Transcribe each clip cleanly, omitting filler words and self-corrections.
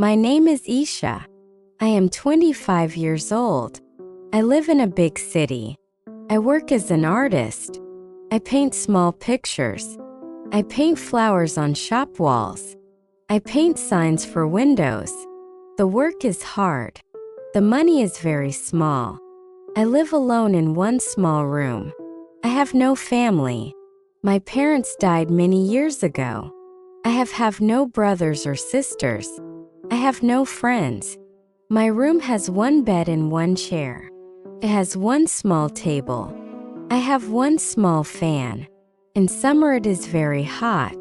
My name is Esha. I am 25 years old. I live in a big city. I work as an artist. I paint small pictures. I paint flowers on shop walls. I paint signs for windows. The work is hard. The money is very small. I live alone in one small room. I have no family. My parents died many years ago. I have no brothers or sisters. I have no friends. My room has one bed and one chair. It has one small table. I have one small fan. In summer it is very hot.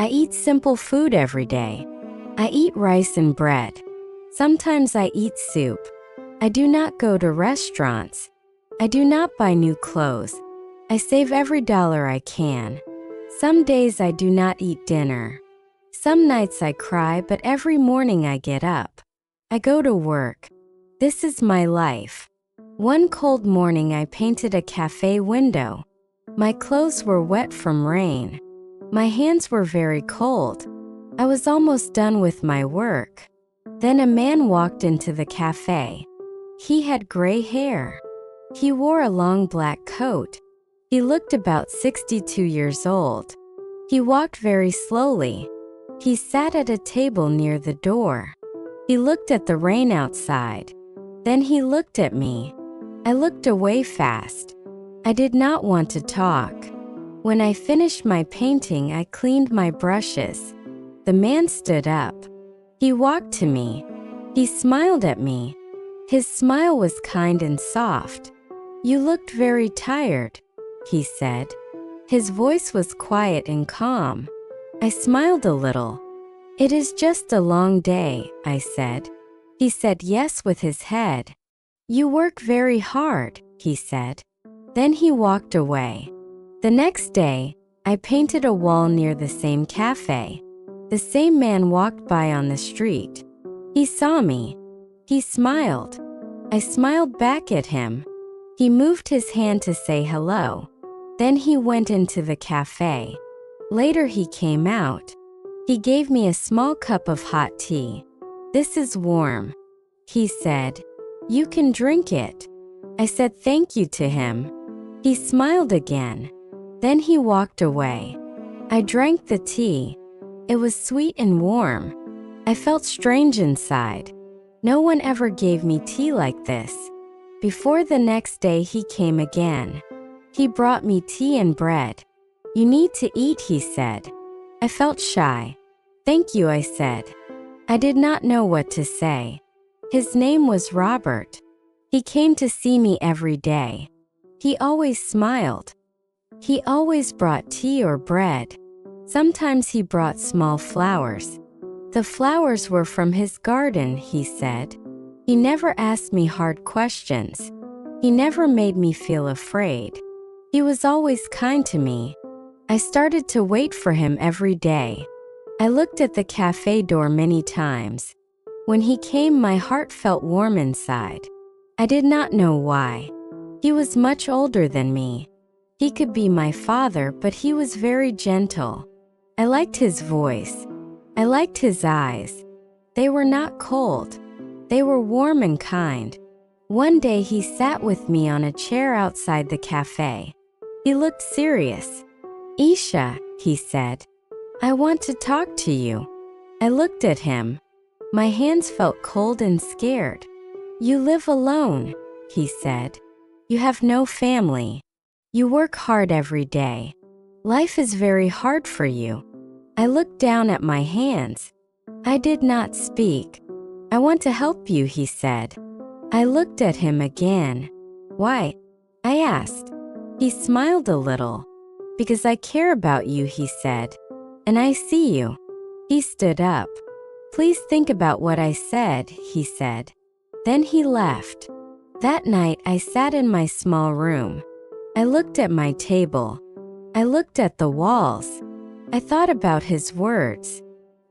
I eat simple food every day. I eat rice and bread. Sometimes I eat soup. I do not go to restaurants. I do not buy new clothes. I save every dollar I can. Some days I do not eat dinner. Some nights I cry, but every morning I get up. I go to work. This is my life. One cold morning I painted a cafe window. My clothes were wet from rain. My hands were very cold. I was almost done with my work. Then a man walked into the cafe. He had gray hair. He wore a long black coat. He looked about 62 years old. He walked very slowly. He sat at a table near the door. He looked at the rain outside. Then he looked at me. I looked away fast. I did not want to talk. When I finished my painting, I cleaned my brushes. The man stood up. He walked to me. He smiled at me. His smile was kind and soft. "You looked very tired," he said. His voice was quiet and calm. I smiled a little. "It is just a long day," I said. He said yes with his head. "You work very hard," he said. Then he walked away. The next day, I painted a wall near the same cafe. The same man walked by on the street. He saw me. He smiled. I smiled back at him. He moved his hand to say hello. Then he went into the cafe. Later he came out. He gave me a small cup of hot tea. "This is warm," he said. "You can drink it." I said thank you to him. He smiled again. Then he walked away. I drank the tea. It was sweet and warm. I felt strange inside. No one ever gave me tea like this. Before the next day he came again. He brought me tea and bread. "You need to eat," he said. I felt shy. "Thank you," I said. I did not know what to say. His name was Robert. He came to see me every day. He always smiled. He always brought tea or bread. Sometimes he brought small flowers. The flowers were from his garden, he said. He never asked me hard questions. He never made me feel afraid. He was always kind to me. I started to wait for him every day. I looked at the cafe door many times. When he came, my heart felt warm inside. I did not know why. He was much older than me. He could be my father, but he was very gentle. I liked his voice. I liked his eyes. They were not cold. They were warm and kind. One day he sat with me on a chair outside the cafe. He looked serious. "Esha," he said, "I want to talk to you." I looked at him. My hands felt cold and scared. "You live alone," he said. "You have no family. You work hard every day. Life is very hard for you." I looked down at my hands. I did not speak. "I want to help you," he said. I looked at him again. "Why?" I asked. He smiled a little. "Because I care about you," he said. "And I see you." He stood up. "Please think about what I said," he said. Then he left. That night I sat in my small room. I looked at my table. I looked at the walls. I thought about his words.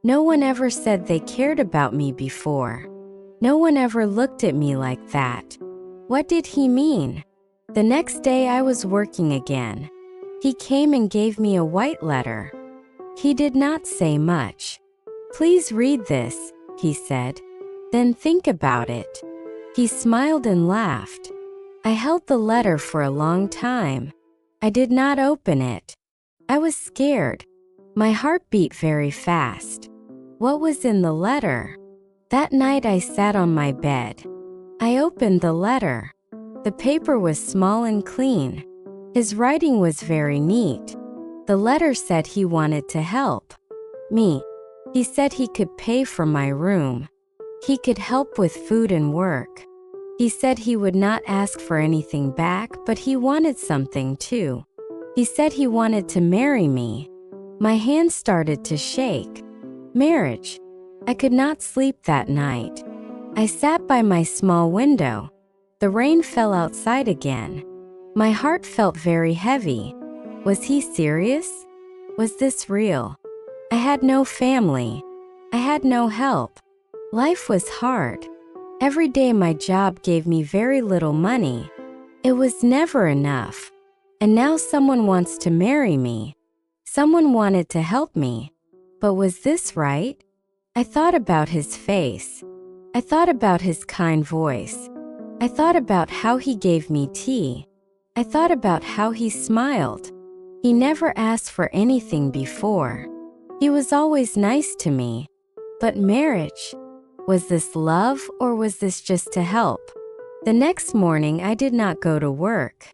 No one ever said they cared about me before. No one ever looked at me like that. What did he mean? The next day I was working again. He came and gave me a white letter. He did not say much. "Please read this," he said. Then think about it. He smiled and laughed. I held the letter for a long time. I did not open it. I was scared. My heart beat very fast. What was in the letter? That night I sat on my bed. I opened the letter. The paper was small and clean. His writing was very neat. The letter said he wanted to help me. He said he could pay for my room. He could help with food and work. He said he would not ask for anything back, but he wanted something too. He said he wanted to marry me. My hands started to shake. Marriage. I could not sleep that night. I sat by my small window. The rain fell outside again. My heart felt very heavy. Was he serious? Was this real? I had no family. I had no help. Life was hard. Every day my job gave me very little money. It was never enough. And now someone wants to marry me. Someone wanted to help me. But was this right? I thought about his face. I thought about his kind voice. I thought about how he gave me tea. I thought about how he smiled. He never asked for anything before. He was always nice to me. But marriage? Was this love or was this just to help? The next morning I did not go to work.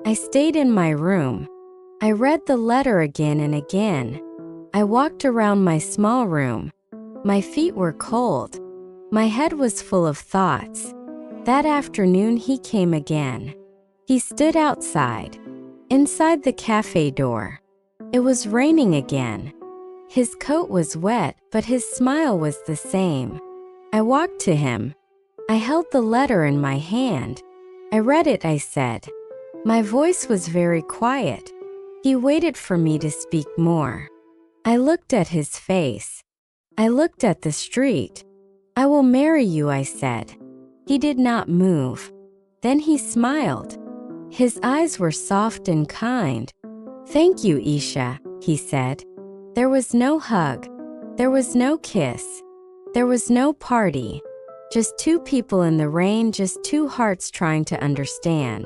I stayed in my room. I read the letter again and again. I walked around my small room. My feet were cold. My head was full of thoughts. That afternoon he came again. He stood outside, inside the cafe door. It was raining again. His coat was wet, but his smile was the same. I walked to him. I held the letter in my hand. I read it, I said. My voice was very quiet. He waited for me to speak more. I looked at his face. I looked at the street. I will marry you, I said. He did not move. Then he smiled. His eyes were soft and kind. Thank you, Esha, he said. There was no hug. There was no kiss. There was no party. Just two people in the rain, just two hearts trying to understand.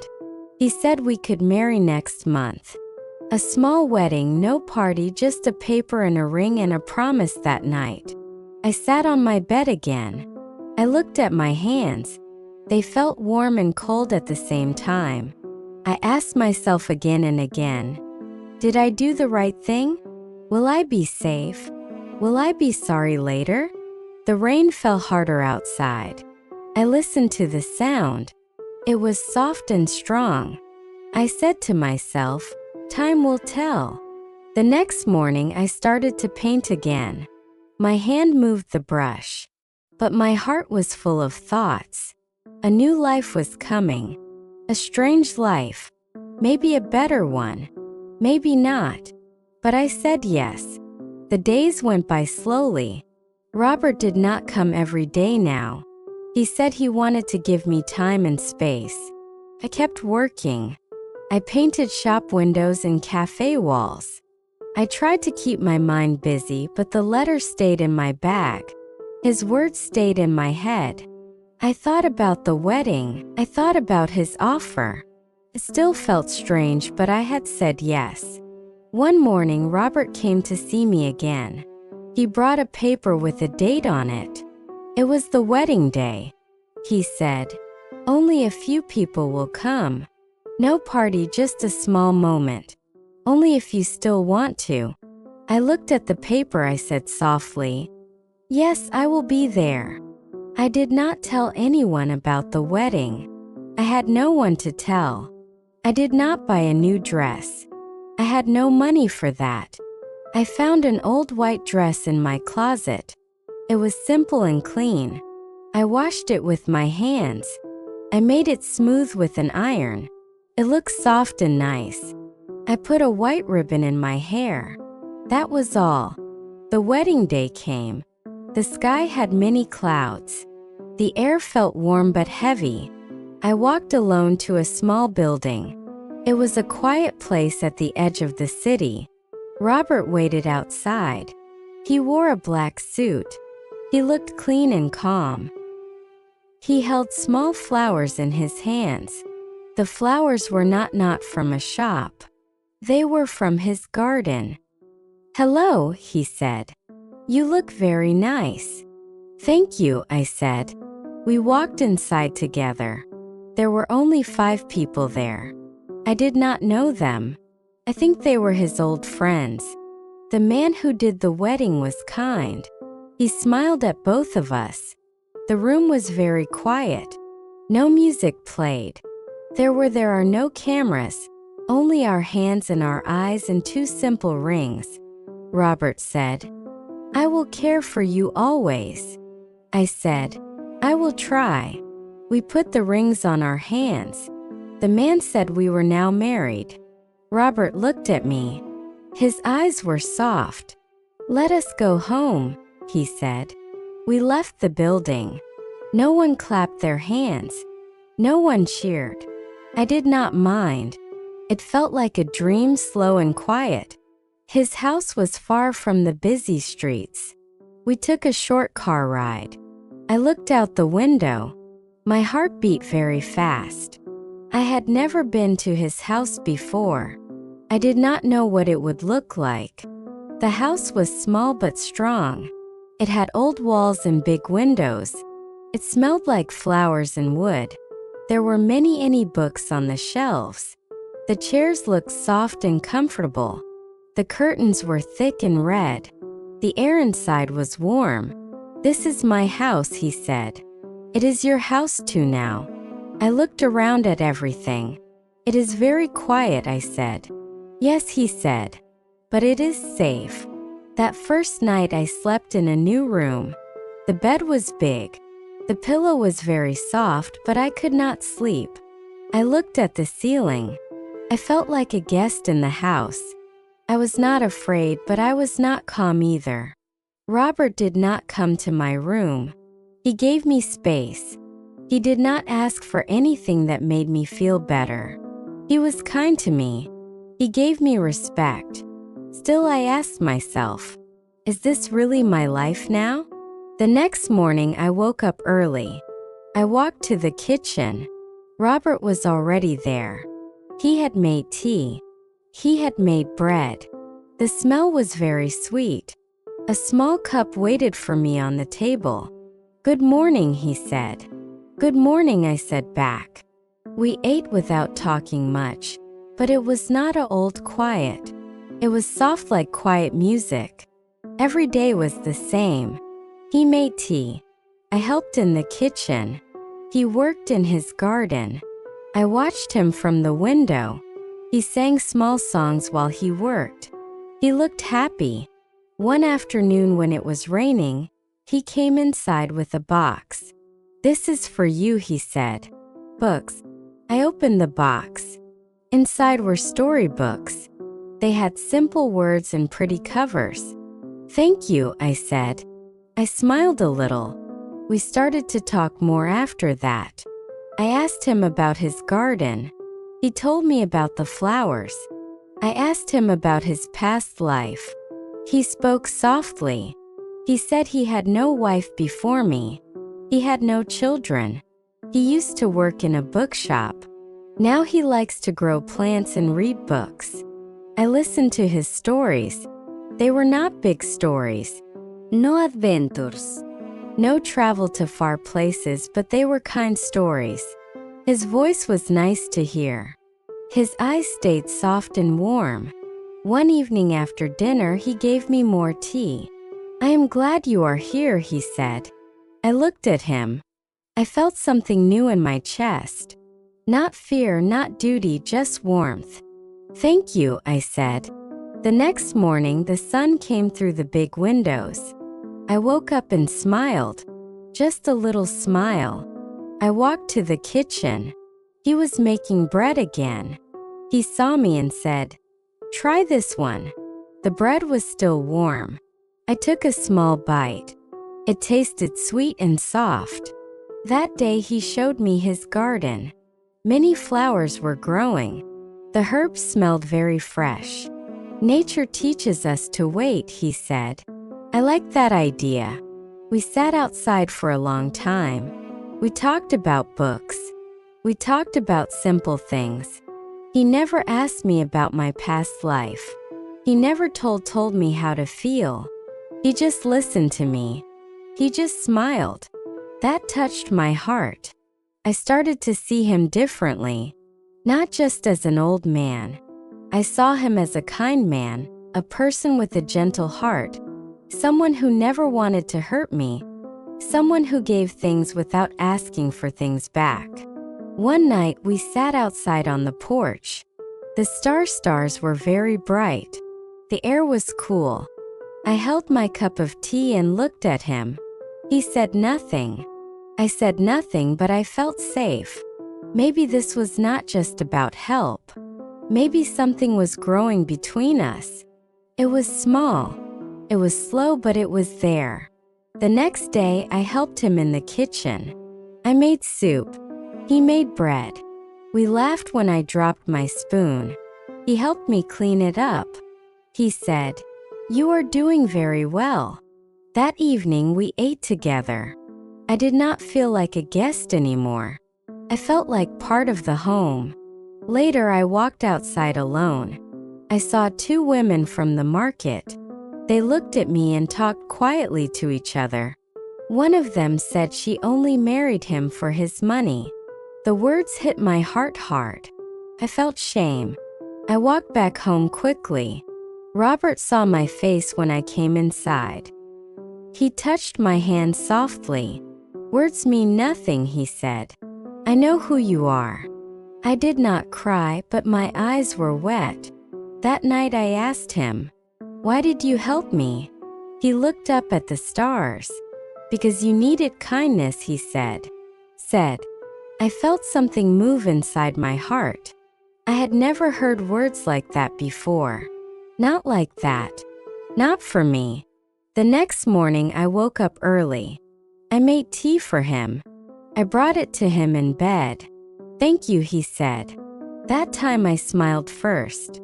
He said we could marry next month. A small wedding, no party, just a paper and a ring and a promise that night. I sat on my bed again. I looked at my hands. They felt warm and cold at the same time. I asked myself again and again, did I do the right thing? Will I be safe? Will I be sorry later? The rain fell harder outside. I listened to the sound. It was soft and strong. I said to myself, time will tell. The next morning I started to paint again. My hand moved the brush. But my heart was full of thoughts. A new life was coming. A strange life. Maybe a better one. Maybe not. But I said yes. The days went by slowly. Robert did not come every day now. He said he wanted to give me time and space. I kept working. I painted shop windows and cafe walls. I tried to keep my mind busy, but the letter stayed in my bag. His words stayed in my head. I thought about the wedding. I thought about his offer. It still felt strange, but I had said yes. One morning, Robert came to see me again. He brought a paper with a date on it. It was the wedding day. He said, only a few people will come. No party, just a small moment. Only if you still want to. I looked at the paper. I said softly, yes, I will be there. I did not tell anyone about the wedding. I had no one to tell. I did not buy a new dress. I had no money for that. I found an old white dress in my closet. It was simple and clean. I washed it with my hands. I made it smooth with an iron. It looked soft and nice. I put a white ribbon in my hair. That was all. The wedding day came. The sky had many clouds. The air felt warm but heavy. I walked alone to a small building. It was a quiet place at the edge of the city. Robert waited outside. He wore a black suit. He looked clean and calm. He held small flowers in his hands. The flowers were not from a shop. They were from his garden. "Hello," he said. "You look very nice." "Thank you," I said. We walked inside together. There were only 5 people there. I did not know them. I think they were his old friends. The man who did the wedding was kind. He smiled at both of us. The room was very quiet. No music played. There are no cameras, only our hands and our eyes and 2 simple rings. Robert said, "I will care for you always." I said, "I will try." We put the rings on our hands. The man said we were now married. Robert looked at me. His eyes were soft. "Let us go home," he said. We left the building. No one clapped their hands. No one cheered. I did not mind. It felt like a dream, slow and quiet. His house was far from the busy streets. We took a short car ride. I looked out the window. My heart beat very fast. I had never been to his house before. I did not know what it would look like. The house was small but strong. It had old walls and big windows. It smelled like flowers and wood. There were many books on the shelves. The chairs looked soft and comfortable. The curtains were thick and red. The air inside was warm. "This is my house," he said. "It is your house too now." I looked around at everything. "It is very quiet," I said. "Yes," he said, "but it is safe." That first night I slept in a new room. The bed was big. The pillow was very soft, but I could not sleep. I looked at the ceiling. I felt like a guest in the house. I was not afraid, but I was not calm either. Robert did not come to my room. He gave me space. He did not ask for anything that made me feel better. He was kind to me. He gave me respect. Still, I asked myself, is this really my life now? The next morning, I woke up early. I walked to the kitchen. Robert was already there. He had made tea. He had made bread. The smell was very sweet. A small cup waited for me on the table. "Good morning," he said. "Good morning," I said back. We ate without talking much, but it was not a old quiet. It was soft like quiet music. Every day was the same. He made tea. I helped in the kitchen. He worked in his garden. I watched him from the window. He sang small songs while he worked. He looked happy. One afternoon when it was raining, he came inside with a box. "This is for you," he said. "Books." I opened the box. Inside were storybooks. They had simple words and pretty covers. "Thank you," I said. I smiled a little. We started to talk more after that. I asked him about his garden. He told me about the flowers. I asked him about his past life. He spoke softly. He said he had no wife before me. He had no children. He used to work in a bookshop. Now he likes to grow plants and read books. I listened to his stories. They were not big stories. No adventures. No travel to far places, but they were kind stories. His voice was nice to hear. His eyes stayed soft and warm. One evening after dinner, he gave me more tea. "I am glad you are here," he said. I looked at him. I felt something new in my chest. Not fear, not duty, just warmth. "Thank you," I said. The next morning, the sun came through the big windows. I woke up and smiled. Just a little smile. I walked to the kitchen. He was making bread again. He saw me and said, "Try this one." The bread was still warm. I took a small bite. It tasted sweet and soft. That day he showed me his garden. Many flowers were growing. The herbs smelled very fresh. "Nature teaches us to wait," he said. I liked that idea. We sat outside for a long time. We talked about books. We talked about simple things. He never asked me about my past life. He never told me how to feel. He just listened to me. He just smiled. That touched my heart. I started to see him differently, not just as an old man. I saw him as a kind man, a person with a gentle heart, someone who never wanted to hurt me, someone who gave things without asking for things back. One night we sat outside on the porch. The stars were very bright. The air was cool. I held my cup of tea and looked at him. He said nothing. I said nothing, but I felt safe. Maybe this was not just about help. Maybe something was growing between us. It was small. It was slow, but it was there. The next day, I helped him in the kitchen. I made soup. He made bread. We laughed when I dropped my spoon. He helped me clean it up. He said, "You are doing very well." That evening, we ate together. I did not feel like a guest anymore. I felt like part of the home. Later, I walked outside alone. I saw two women from the market. They looked at me and talked quietly to each other. One of them said she only married him for his money. The words hit my heart hard. I felt shame. I walked back home quickly. Robert saw my face when I came inside. He touched my hand softly. "Words mean nothing," he said. "I know who you are." I did not cry, but my eyes were wet. That night I asked him, "Why did you help me?" He looked up at the stars. "Because you needed kindness," he said. I felt something move inside my heart. I had never heard words like that before. Not like that. Not for me. The next morning I woke up early. I made tea for him. I brought it to him in bed. "Thank you," he said. That time I smiled first.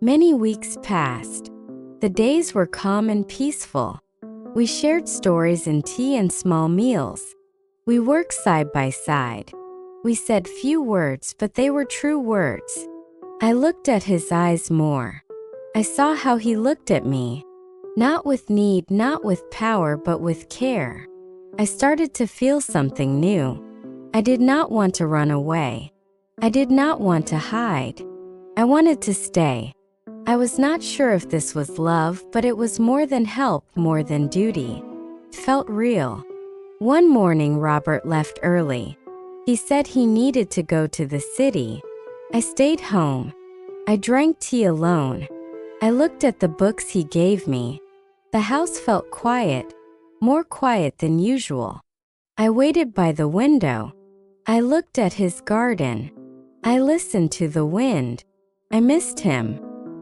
Many weeks passed. The days were calm and peaceful. We shared stories and tea and small meals. We worked side by side. We said few words, but they were true words. I looked at his eyes more. I saw how he looked at me. Not with need, not with power, but with care. I started to feel something new. I did not want to run away. I did not want to hide. I wanted to stay. I was not sure if this was love, but it was more than help, more than duty. It felt real. One morning, Robert left early. He said he needed to go to the city. I stayed home. I drank tea alone. I looked at the books he gave me. The house felt quiet, more quiet than usual. I waited by the window. I looked at his garden. I listened to the wind. I missed him.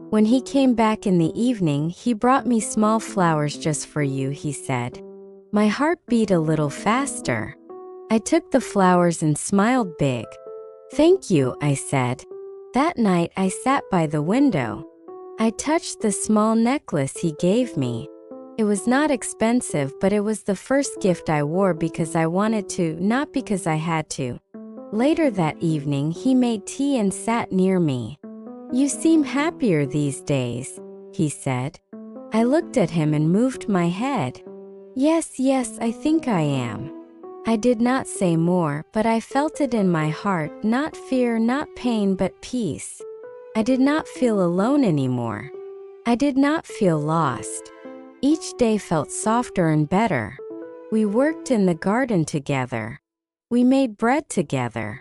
When he came back in the evening, he brought me small flowers just for you, he said. My heart beat a little faster. I took the flowers and smiled big. "Thank you," I said. That night I sat by the window. I touched the small necklace he gave me. It was not expensive, but it was the first gift I wore because I wanted to, not because I had to. Later that evening, he made tea and sat near me. "You seem happier these days," he said. I looked at him and moved my head. Yes, I think I am." I did not say more, but I felt it in my heart, not fear, not pain, but peace. I did not feel alone anymore. I did not feel lost. Each day felt softer and better. We worked in the garden together. We made bread together.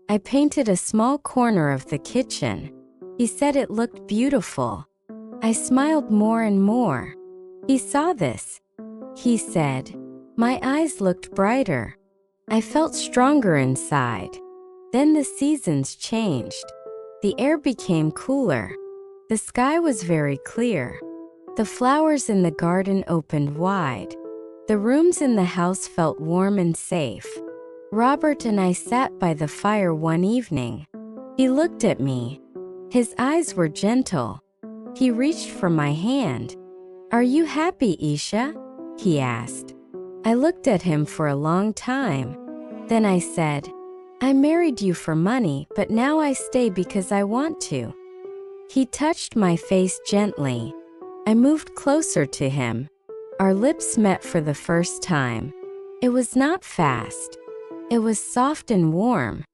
I painted a small corner of the kitchen. He said it looked beautiful. I smiled more and more. He saw this. He said, my eyes looked brighter. I felt stronger inside. Then the seasons changed. The air became cooler. The sky was very clear. The flowers in the garden opened wide. The rooms in the house felt warm and safe. Robert and I sat by the fire one evening. He looked at me. His eyes were gentle. He reached for my hand. "Are you happy, Esha?" he asked. I looked at him for a long time. Then I said, I married you for money, but now I stay because I want to. He touched my face gently. I moved closer to him. Our lips met for the first time. It was not fast. It was soft and warm.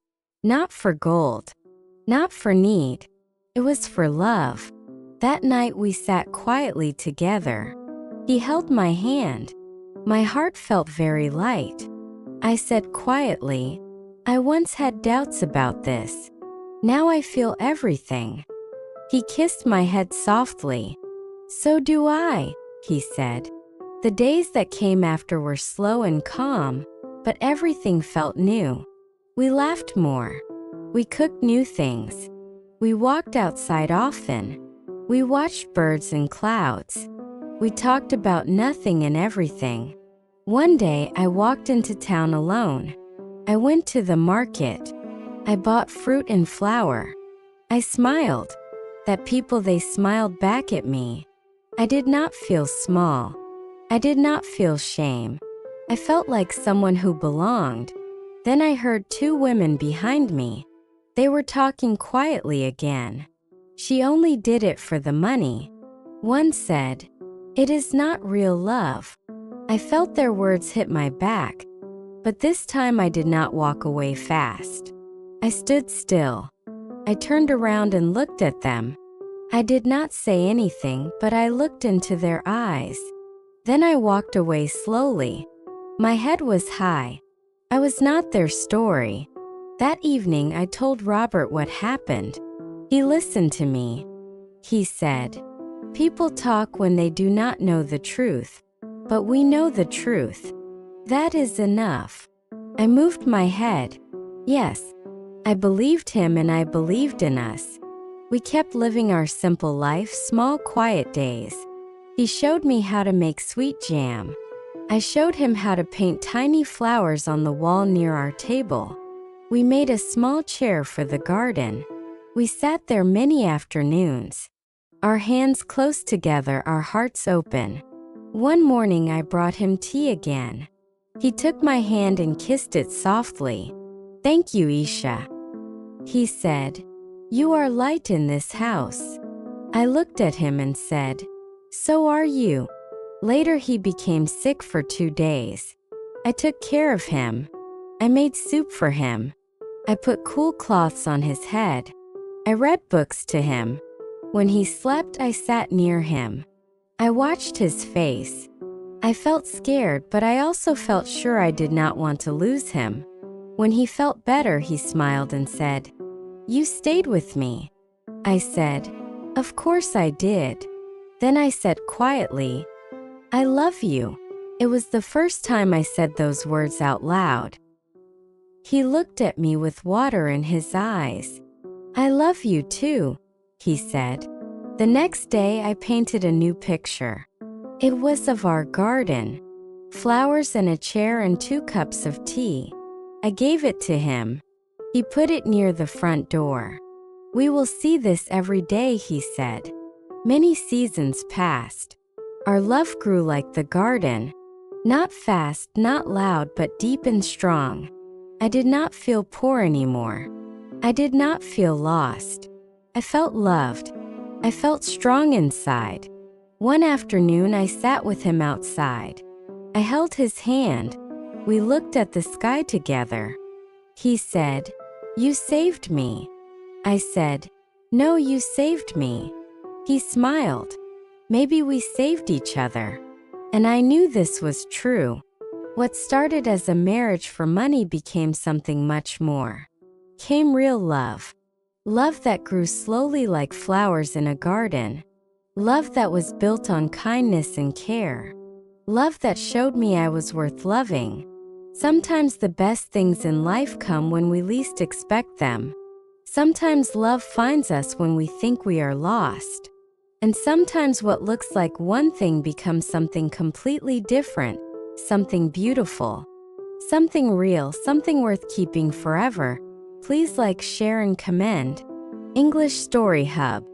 Not for gold. Not for need. It was for love. That night we sat quietly together. He held my hand. My heart felt very light. I said quietly, I once had doubts about this. Now I feel everything. He kissed my head softly. So do I, he said. The days that came after were slow and calm, but everything felt new. We laughed more. We cooked new things. We walked outside often. We watched birds and clouds. We talked about nothing and everything. One day I walked into town alone. I went to the market. I bought fruit and flour. I smiled. That people, they smiled back at me. I did not feel small. I did not feel shame. I felt like someone who belonged. Then I heard two women behind me. They were talking quietly again. She only did it for the money. One said, it is not real love. I felt their words hit my back, but this time I did not walk away fast. I stood still. I turned around and looked at them. I did not say anything, but I looked into their eyes. Then I walked away slowly. My head was high. I was not their story. That evening I told Robert what happened. He listened to me. He said, people talk when they do not know the truth, but we know the truth. That is enough. I moved my head. Yes, I believed him and I believed in us. We kept living our simple life, small quiet days. He showed me how to make sweet jam. I showed him how to paint tiny flowers on the wall near our table. We made a small chair for the garden. We sat there many afternoons. Our hands close together, our hearts open. One morning I brought him tea again. He took my hand and kissed it softly. Thank you, Esha. He said, you are light in this house. I looked at him and said, so are you. Later he became sick for 2 days. I took care of him. I made soup for him. I put cool cloths on his head. I read books to him. When he slept, I sat near him. I watched his face. I felt scared, but I also felt sure I did not want to lose him. When he felt better, he smiled and said, you stayed with me. I said, of course I did. Then I said quietly, I love you. It was the first time I said those words out loud. He looked at me with water in his eyes. I love you too, he said. The next day I painted a new picture. It was of our garden. Flowers and a chair and 2 cups of tea. I gave it to him. He put it near the front door. We will see this every day, he said. Many seasons passed. Our love grew like the garden. Not fast, not loud, but deep and strong. I did not feel poor anymore. I did not feel lost. I felt loved. I felt strong inside. One afternoon I sat with him outside. I held his hand. We looked at the sky together. He said, you saved me. I said, no, you saved me. He smiled. Maybe we saved each other. And I knew this was true. What started as a marriage for money became something much more. Came real love. Love that grew slowly like flowers in a garden. Love that was built on kindness and care. Love that showed me I was worth loving. Sometimes the best things in life come when we least expect them. Sometimes love finds us when we think we are lost. And sometimes what looks like one thing becomes something completely different, something beautiful, something real, something worth keeping forever. Please like, share, and comment. English Story Hub.